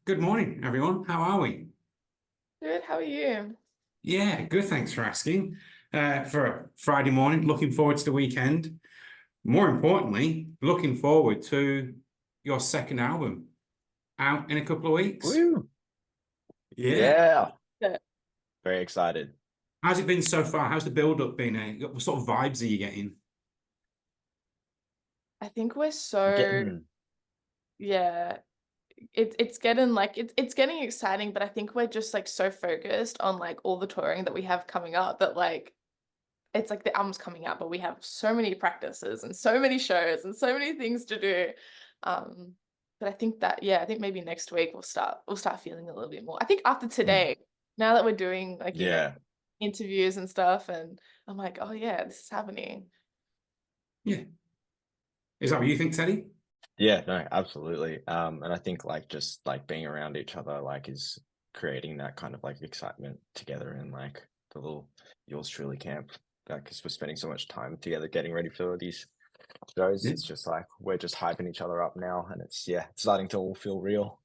Good morning, everyone. How are we? Good, how are you? Yeah, good. Thanks for asking. For a Friday morning, looking forward to the weekend. More importantly, looking forward to your second album out in a couple of weeks. Woo! Yeah. Yeah, Good. very excited. How's it been so far? How's the build-up been? What sort of vibes are you getting? I think we're I'm so getting yeah, it's getting like it's getting exciting, but I think we're just like so focused on like all the touring that we have coming up that like it's like the album's coming out, but we have so many practices and so many shows and so many things to do. Um, but I think that I think maybe next week we'll start feeling a little bit more. I think after Hmm. today, now that we're doing like, yeah, interviews and stuff, and I'm like, oh yeah, this is happening. Yeah. Is that what you think, Teddy? yeah, no, absolutely. And I think like just like being around each other like is creating that kind of like excitement together in like the little yours truly camp. Because we're spending so much time together getting ready for these shows. Yeah. It's just like we're just hyping each other up now, and it's starting to all feel real.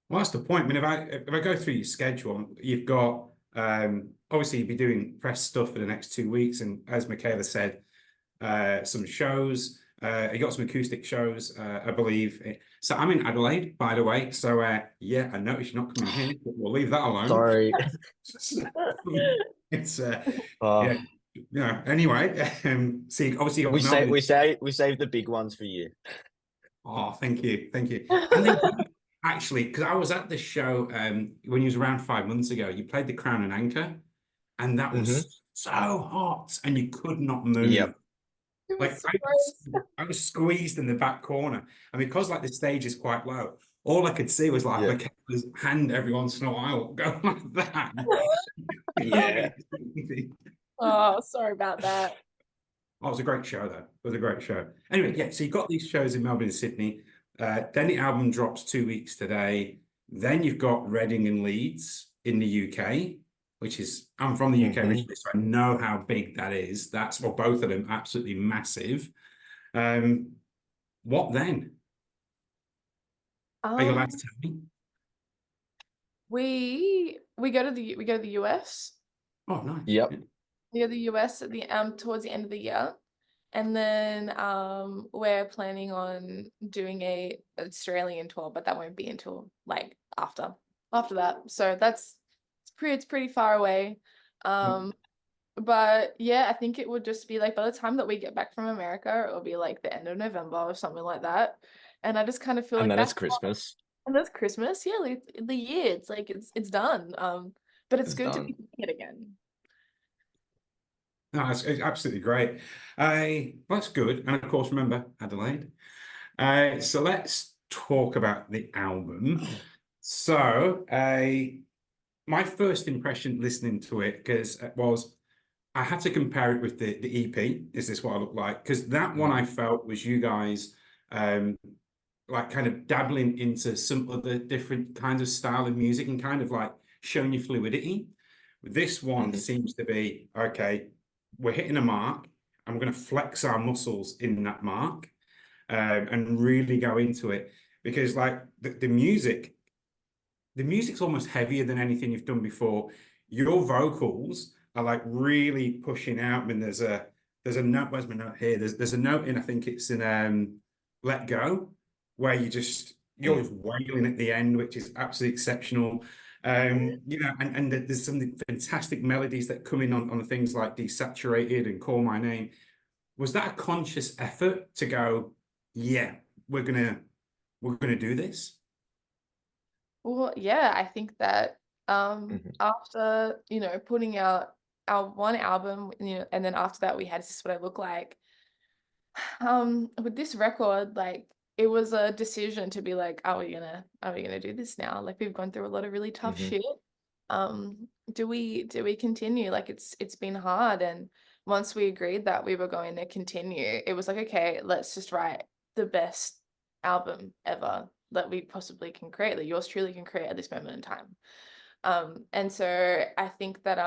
Well, that's the point. I mean, if I go through your schedule, you've got obviously you'll be doing press stuff for the next 2 weeks, and as Mikaila said, some shows. You got some acoustic shows, I believe. So I'm in Adelaide, by the way. So yeah, I noticed you're not coming here, but we'll leave that alone. Sorry. It's uh, yeah, Anyway, see, obviously you got we say Melbourne. we save the big ones for you. Oh, thank you, thank you. And then actually, because I was at this show when you was around 5 months ago, you played the Crown and Anchor, and that Hmm. was so hot, and you could not move. Yep. It was Like so I was squeezed in the back corner, and because like the stage is quite low, all I could see was like Yeah. Michaela's hand every once in a while go like that. Yeah. Oh, sorry about that. Oh, it was a great show, though. It was a great show. Anyway, yeah, so you've got these shows in Melbourne and Sydney. Then the album drops 2 weeks today. Then you've got Reading and Leeds in the UK, which is, I'm from the UK Hmm. originally, so I know how big that is. That's, well, both of them absolutely massive. Um, what then? Are you allowed Um, to tell me? we go to the US. Oh, nice. Yep. Yeah. We go to the US at the towards the end of the year. And then we're planning on doing a Australian tour, but that won't be until like after that. So it's pretty far away. Um but yeah, I think it would just be like by the time that we get back from America, it'll be like the end of November or something like that. And I just kind of feel And like then it's that's Christmas. and that's Christmas. Yeah, like the year. It's like it's done. But it's It's good to be done. doing it again. No, it's absolutely great. Well, that's good. And of course, remember Adelaide. So let's talk about the album. So, my first impression listening to it because was I had to compare it with the EP. Is this what I look like? Because that one Mhm. I felt was you guys um like kind of dabbling into some other different kinds of style of music and kind of like showing your fluidity. This one Mhm. seems to be okay, we're hitting a mark and we're going to flex our muscles in that mark and really go into it because like the music's almost heavier than anything you've done before. Your vocals are like really pushing out. I mean, there's a note. Where's my note here? There's a note in. I think it's in "Let Go," where you're Mm. just wailing at the end, which is absolutely exceptional. And there's some fantastic melodies that come in on things like "Desaturated" and "Call My Name." Was that a conscious effort to go? Yeah, we're gonna we're gonna do this. Well, yeah, I think that Mhm. after, putting out our one album, and then after that we had Is This What I Look Like? With this record, like it was a decision to be like, are we gonna do this now? Like we've gone through a lot of really tough Mhm. shit. Do we continue? Like it's been hard. And once we agreed that we were going to continue, it was like, okay, let's just write the best album ever that we possibly can create, that yours truly can create at this moment in time. And so I think that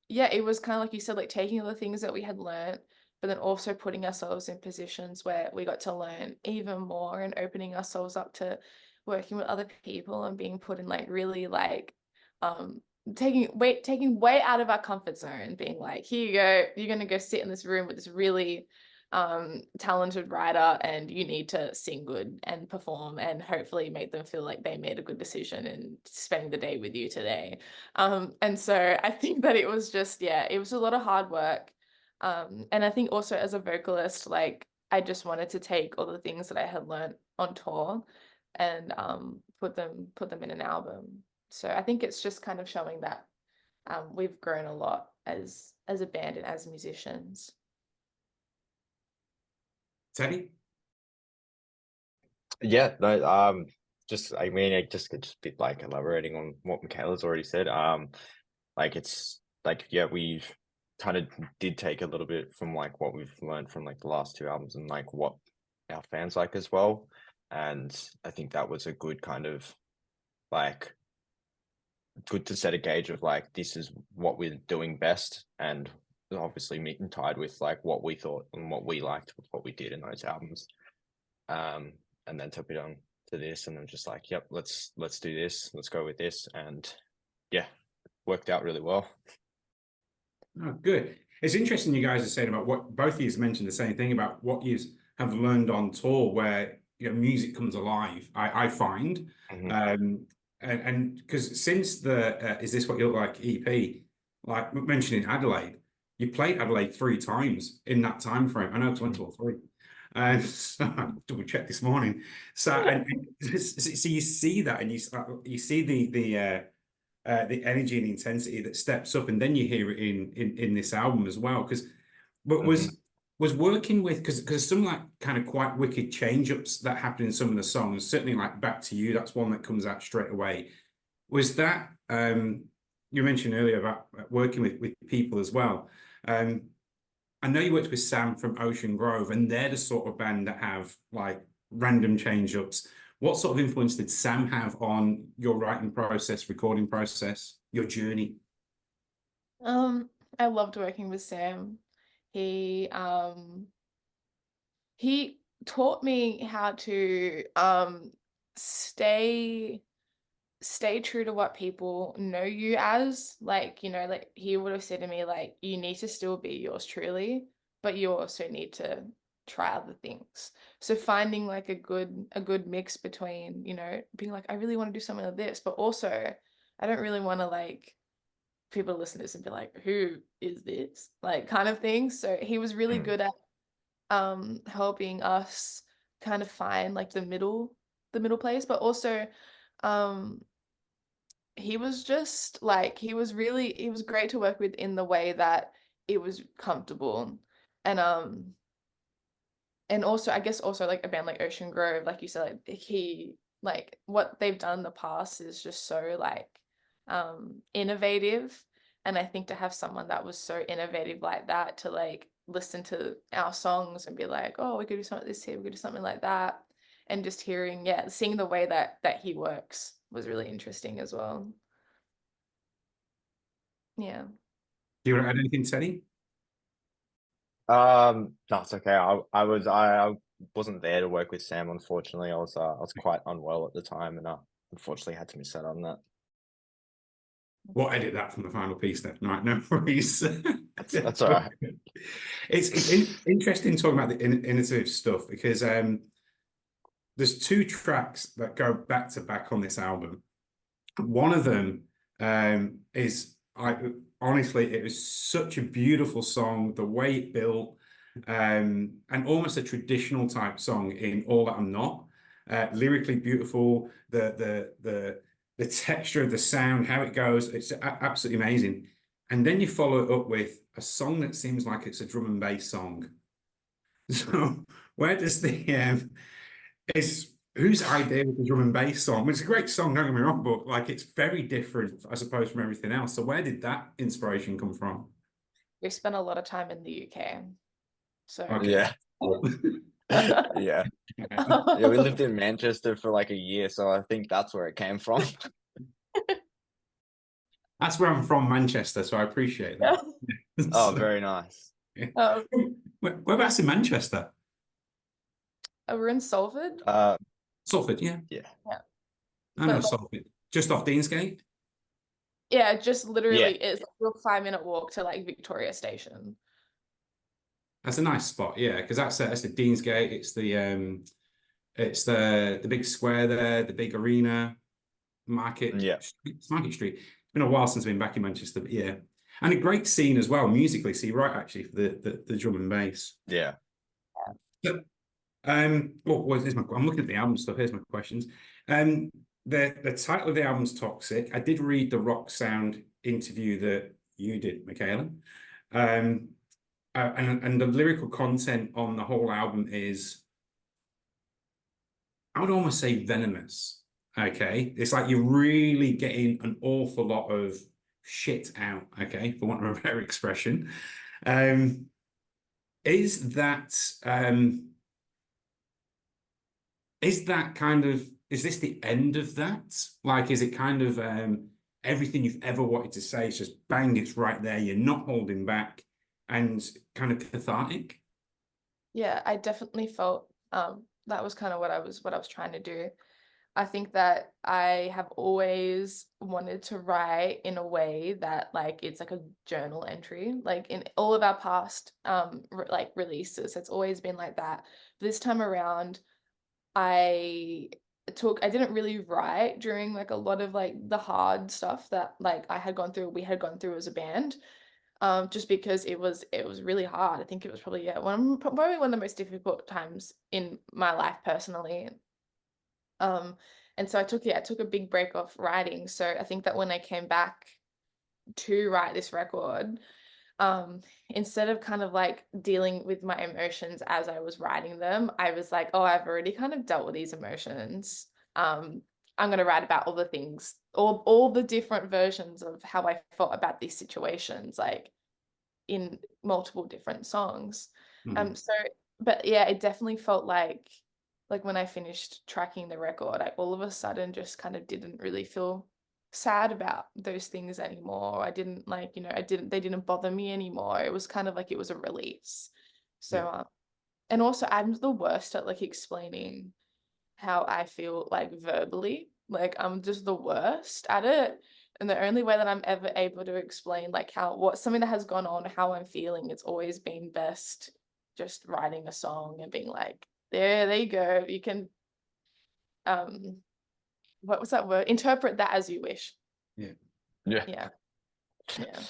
yeah, it was kind of like you said, like taking all the things that we had learned, but then also putting ourselves in positions where we got to learn even more and opening ourselves up to working with other people and being put in like really like taking way out of our comfort zone, being like, here you go, you're gonna go sit in this room with this really talented writer, and you need to sing good and perform and hopefully make them feel like they made a good decision and spending the day with you today. And so I think that it was just, yeah, it was a lot of hard work. And I think also as a vocalist, like I just wanted to take all the things that I had learned on tour and put them in an album. So I think it's just kind of showing that we've grown a lot as a band and as musicians. Teddy? Yeah, no, just I mean, it just could just be like elaborating on what Mikaila's already said. Like it's like, yeah, we've kind of did take a little bit from like what we've learned from like the last two albums and like what our fans like as well. And I think that was a good kind of like good to set a gauge of like, this is what we're doing best, and obviously meet and tied with like what we thought and what we liked with what we did in those albums. And then took it on to this, and then just like, yep, let's do this, let's go with this, and yeah, worked out really well. Oh, good. It's interesting you guys are saying about what both of you mentioned the same thing about what you have learned on tour, where music comes alive. I find, and because since the Is This What You Look Like EP, like mentioning Adelaide, you played Adelaide 3 times in that time frame. I know it's went to all 3. And so I double checked this morning. So and so you see that, and you see the energy and intensity that steps up, and then you hear it in this album as well. Because was working with, because some like kind of quite wicked change ups that happen in some of the songs. Certainly like Back to You, that's one that comes out straight away. Was that you mentioned earlier about working with people as well. I know you worked with Sam from Ocean Grove, and they're the sort of band that have like random change ups. What sort of influence did Sam have on your writing process, recording process, your journey? I loved working with Sam. He taught me how to stay true to what people know you as. Like, like he would have said to me, like, you need to still be yours truly, but you also need to try other things. So finding like a good mix between, being like, I really want to do something like this, but also I don't really want to like people listen to this and be like, who is this? Like kind of thing. So he was really good at helping us kind of find like the middle place, but also he was just like, he was great to work with in the way that it was comfortable. And also, I guess also like a band like Ocean Grove, like you said, like what they've done in the past is just so like innovative. And I think to have someone that was so innovative like that to like listen to our songs and be like, oh, we could do something like this here, we could do something like that. And just seeing the way that he works was really interesting as well. Yeah. Do you want to add anything, Teddy? No, it's okay. I wasn't there to work with Sam, unfortunately. I was quite unwell at the time, and I unfortunately had to miss out on that. We'll edit that from the final piece then. Right, no worries. That's all right. It's interesting talking about the innovative stuff, because there's 2 tracks that go back to back on this album. One of them is, honestly, it was such a beautiful song, the way it built, and almost a traditional type song in All That I'm Not. Lyrically beautiful, the texture of the sound, how it goes, it's absolutely amazing. And then you follow it up with a song that seems like it's a drum and bass song. So where does whose idea was the drum and bass song? It's a great song, don't get me wrong, but like it's very different, I suppose, from everything else. So where did that inspiration come from? We spent a lot of time in the UK. So Okay. Yeah. Yeah. Yeah, we lived in Manchester for like a year, so I think that's where it came from. That's where I'm from, Manchester, so I appreciate that. Oh, very nice. Whereabouts in Manchester? We're in Salford. Salford, yeah. Yeah. Yeah. I know, But just off Deansgate. yeah, just Yeah. literally it's like a 5-minute walk to like Victoria Station. That's a nice spot, yeah, because that's the Deansgate. It's the big square there, the big arena, Yeah. Market Street. It's been a while since I've been back in Manchester, but yeah, and a great scene as well musically. So you're right, actually, for the drum and bass. Yeah. So, I'm looking at the album stuff. Here's my questions. The title of the album's Toxic. I did read the Rock Sound interview that you did, Mikaila. And the lyrical content on the whole album is, I would almost say, venomous. Okay, it's like you're really getting an awful lot of shit out. Okay, for want of a better expression. Is that kind of, is this the end of that? Like, is it kind of everything you've ever wanted to say is just bang, it's right there. You're not holding back, and kind of cathartic. Yeah, I definitely felt that was kind of what I was trying to do. I think that I have always wanted to write in a way that like it's like a journal entry. Like in all of our past like releases, it's always been like that. This time around, I didn't really write during like a lot of like the hard stuff that like we had gone through as a band. Just because it was really hard. I think it was probably probably one of the most difficult times in my life personally. And so I took a big break off writing. So I think that when I came back to write this record, instead of kind of like dealing with my emotions as I was writing them, I was like, oh, I've already kind of dealt with these emotions. I'm going to write about all the things, all the different versions of how I felt about these situations, like in multiple different songs. So, but yeah, it definitely felt like when I finished tracking the record, I all of a sudden just kind of didn't really feel sad about those things anymore. I didn't like, they didn't bother me anymore. It was kind of like it was a release. So, Yeah. and also I'm the worst at like explaining how I feel like verbally. Like I'm just the worst at it. And the only way that I'm ever able to explain like something that has gone on, how I'm feeling, it's always been best just writing a song and being like, there you go. You can what was that word? Interpret that as you wish. Yeah. Yeah. Yeah.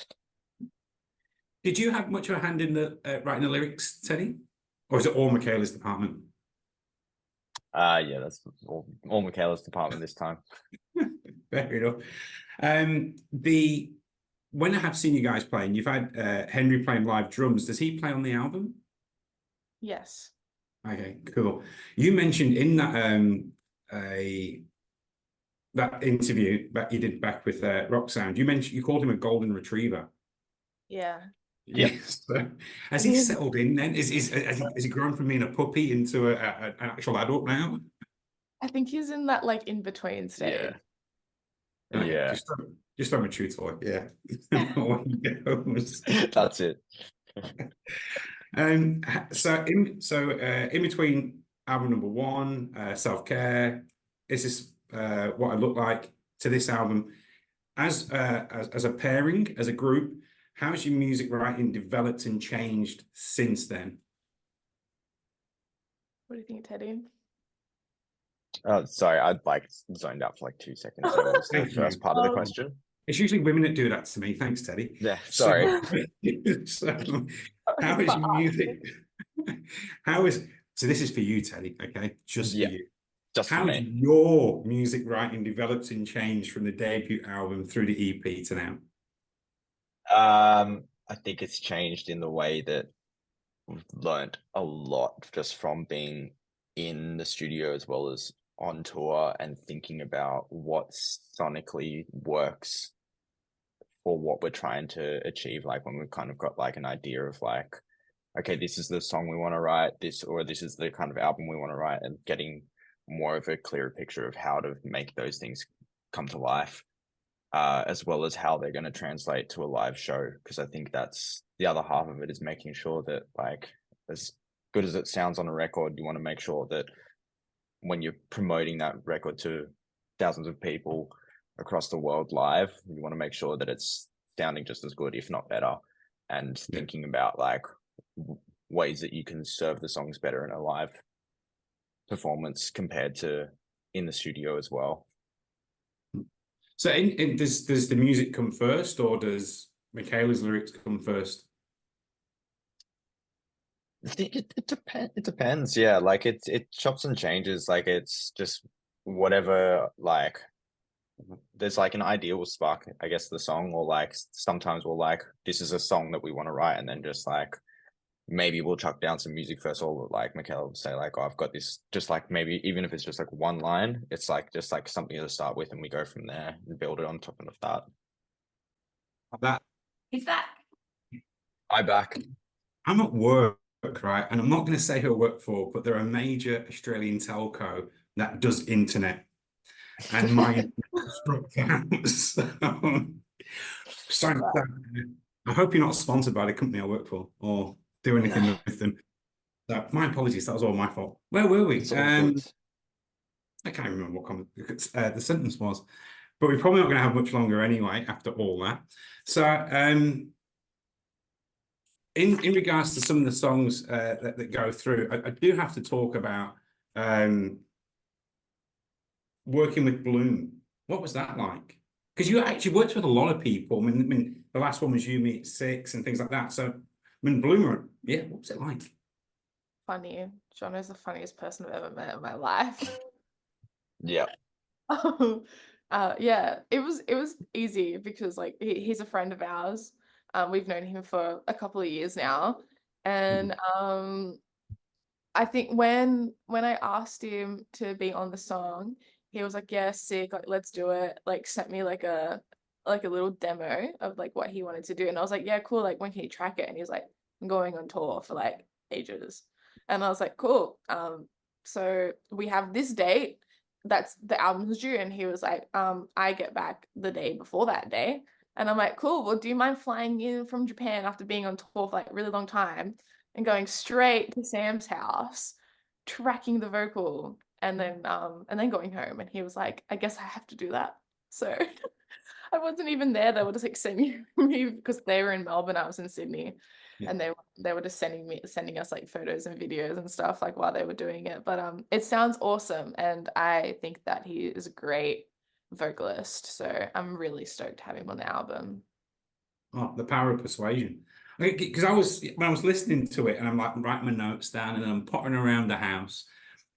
Did you have much of a hand in the writing the lyrics, Teddy? Or is it all Mikaila's department? Yeah, that's all Mikaila's department this time. Fair enough. When I have seen you guys playing, you've had Henry playing live drums. Does he play on the album? Yes. Okay, cool. You mentioned in that that interview that you did back with Rock Sound, you called him a golden retriever. Yeah. Yes. So, has he settled in then? Has he grown from being a puppy into an actual adult now? I think he's in that like in between stage. Okay, Yeah. just from a true toy, yeah. Away he goes. That's it. In between album number one, Self Care, is this what I look like to this album as a pairing, as a group? How's your music writing developed and changed since then? What do you think, Teddy? Sorry, I'd like zoned out for like 2 seconds. So what was the Thank first you. part of the question? It's usually women that do that to me. Thanks, Teddy. Yeah, sorry. So how is your music? So this is for you, Teddy, okay? Just Yeah, for you. just for How has me. your music writing developed and changed from the debut album through the EP to now? I think it's changed in the way that we've learned a lot just from being in the studio as well as on tour and thinking about what sonically works for what we're trying to achieve. Like when we've kind of got like an idea of like, okay, this is the song we want to write, this is the kind of album we want to write, and getting more of a clearer picture of how to make those things come to life, as well as how they're going to translate to a live show. Because I think that's the other half of it, is making sure that like as good as it sounds on a record, you want to make sure that when you're promoting that record to thousands of people across the world live. You want to make sure that it's sounding just as good, if not better, and thinking about like ways that you can serve the songs better in a live performance compared to in the studio as well. So does the music come first, or does Mikaila's lyrics come first? It depends. Yeah, like it chops and changes. Like it's just whatever. Like there's like an idea will spark, I guess, the song, or like sometimes we'll like this is a song that we want to write, and then just like maybe we'll chuck down some music first, or like Mikaila will say like, oh, I've got this, just like maybe even if it's just like one line, it's like just like something to start with, and we go from there and build it on top of that. He's back. I'm back. I'm at work, right? And I'm not going to say who I work for, but they're a major Australian telco that does internet. And my struck out. So I hope you're not sponsored by the company I work for or do anything with them. So my apologies, that was all my fault. Where were we? I can't remember what the sentence was, but we're probably not going to have much longer anyway after all that. So in regards to some of the songs that go through, I do have to talk about working with Bloom. What was that like? Because you actually worked with a lot of people. I mean, the last one was You Me at 6 and things like that. So, I mean, Bloomer, yeah, what was it like? Funny. John is the funniest person I've ever met in my life. Yeah. Yeah, it was easy because like he's a friend of ours. We've known him for a couple of years now, and I think when I asked him to be on the song, he was like, yeah, sick, like let's do it. Like sent me like a little demo of like what he wanted to do, and I was like, yeah, cool, like when can you track it? And he was like, I'm going on tour for like ages. And I was like, cool. So we have this date, that's the album's due. And he was like, I get back the day before that day. And I'm like, cool, well, do you mind flying in from Japan after being on tour for like a really long time and going straight to Sam's house, tracking the vocal, and then going home? And he was like, I guess I have to do that. So I wasn't even there. They were just like sending me, because they were in Melbourne, I was in Sydney. Yeah. And they were just sending us like photos and videos and stuff like while they were doing it. But it sounds awesome, and I think that he is a great vocalist. So I'm really stoked to have him on the album. Oh, the power of persuasion. Because when I was listening to it, and I'm like writing my notes down, and I'm pottering around the house,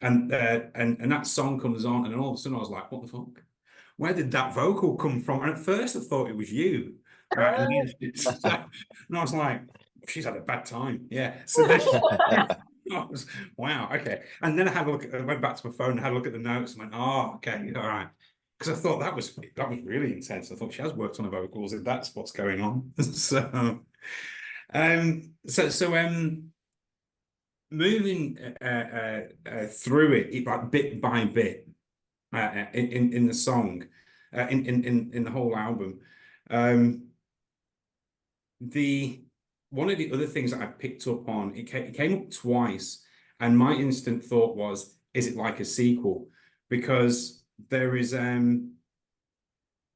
and that song comes on, and then all of a sudden I was like, what the fuck? Where did that vocal come from? And at first I thought it was you, right? And I was like, she's had a bad time. Yeah. So then wow, okay. And then I went back to my phone and had a look at the notes and went, oh, okay, all right. Because I thought that was really intense. I thought she has worked on her vocals, if that's what's going on. So moving through it like bit by bit in the song, in the whole album. One of the other things that I picked up on, it came up twice, and my instant thought was, is it like a sequel? Because there is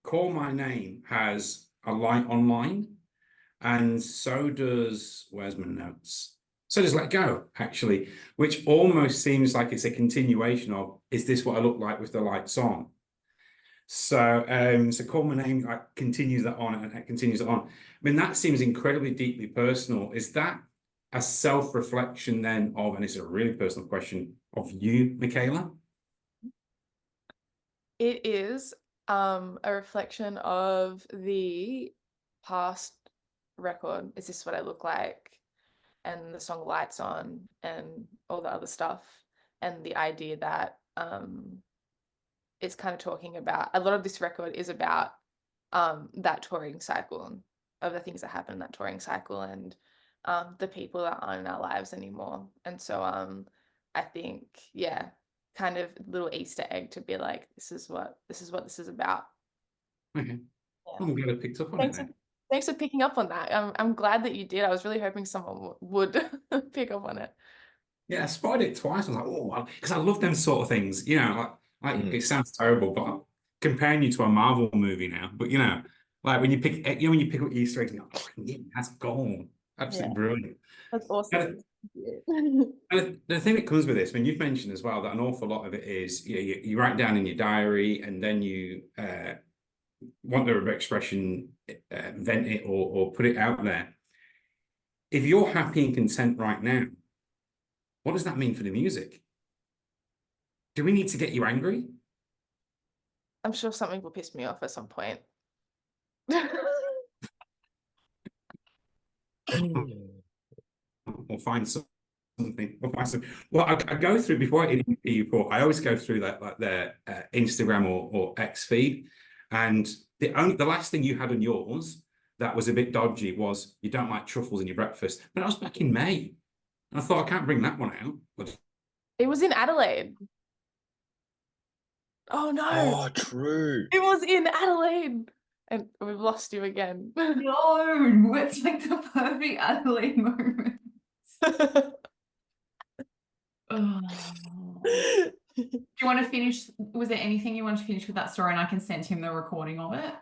Call My Name has a light online, and so does, where's my notes? So does Let Go, actually, which almost seems like it's a continuation of, is this what I look like with the lights on? So Call My Name continues that on, and it continues it on. I mean, that seems incredibly deeply personal. Is that a self-reflection then of, and it's a really personal question, of you, Mikaila? It is a reflection of the past record, Is This What I Look Like, and the song Lights On, and all the other stuff, and the idea that it's kind of talking about, a lot of this record is about that touring cycle, of the things that happen in that touring cycle, and the people that aren't in our lives anymore. And so I think, yeah, kind of little Easter egg to be like, this is what this is about. Okay. Yeah. I'm glad I picked up on it then. Thanks for picking up on that. I'm glad that you did. I was really hoping someone would pick up on it. Yeah, I spotted it twice. I was like, oh, because I love them sort of things. You know, like it sounds terrible, but comparing you to a Marvel movie now, but you know, like when you pick, when you pick up Easter eggs, and you're like, oh, yeah, that's gold, absolutely brilliant. That's awesome. And the thing that comes with this, I mean, you've mentioned as well that an awful lot of it is you write down in your diary, and then you want the expression, vent it or put it out there. If you're happy and content right now, what does that mean for the music? Do we need to get you angry? I'm sure something will piss me off at some point. We'll find something. We'll find some. Well, I go through before I interview you, I always go through like their Instagram or X feed, and the last thing you had on yours that was a bit dodgy was you don't like truffles in your breakfast. But that was back in May. And I thought I can't bring that one out. But It was in Adelaide. Oh no. Oh, true. It was in Adelaide. And we've lost you again. No, it's like the perfect Adelaide moment. Oh. Do you want to finish? Was there anything you wanted to finish with that story, and I can send him the recording of it?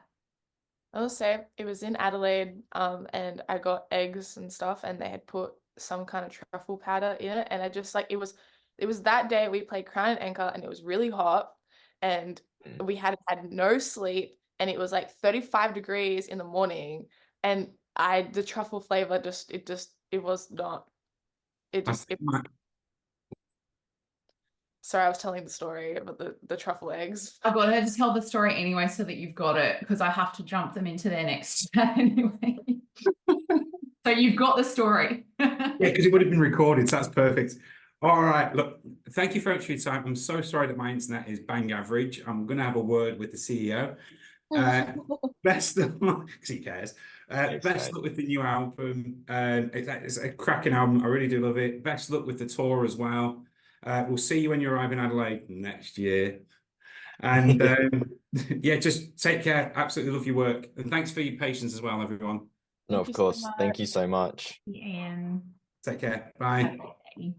I'll say it was in Adelaide, and I got eggs and stuff, and they had put some kind of truffle powder in it, and I just like it was that day we played Crown and Anchor, and it was really hot, and we had no sleep, and it was like 35 degrees in the morning, and the truffle flavor it was not. Sorry, I was telling the story about the truffle eggs. I've got to just tell the story anyway so that you've got it, because I have to jump them into their next chat anyway. So you've got the story. Yeah, because it would have been recorded, so that's perfect. All right, look, thank you very much for your time. I'm so sorry that my internet is bang average. I'm going to have a word with the CEO. Best of luck, because he cares. Best luck with the new album. It's a cracking album. I really do love it. Best luck with the tour as well. We'll see you when you arrive in Adelaide next year. And yeah, just take care. Absolutely love your work. And thanks for your patience as well, everyone. No, of course. Thank you so much. And Take care. Bye. bye.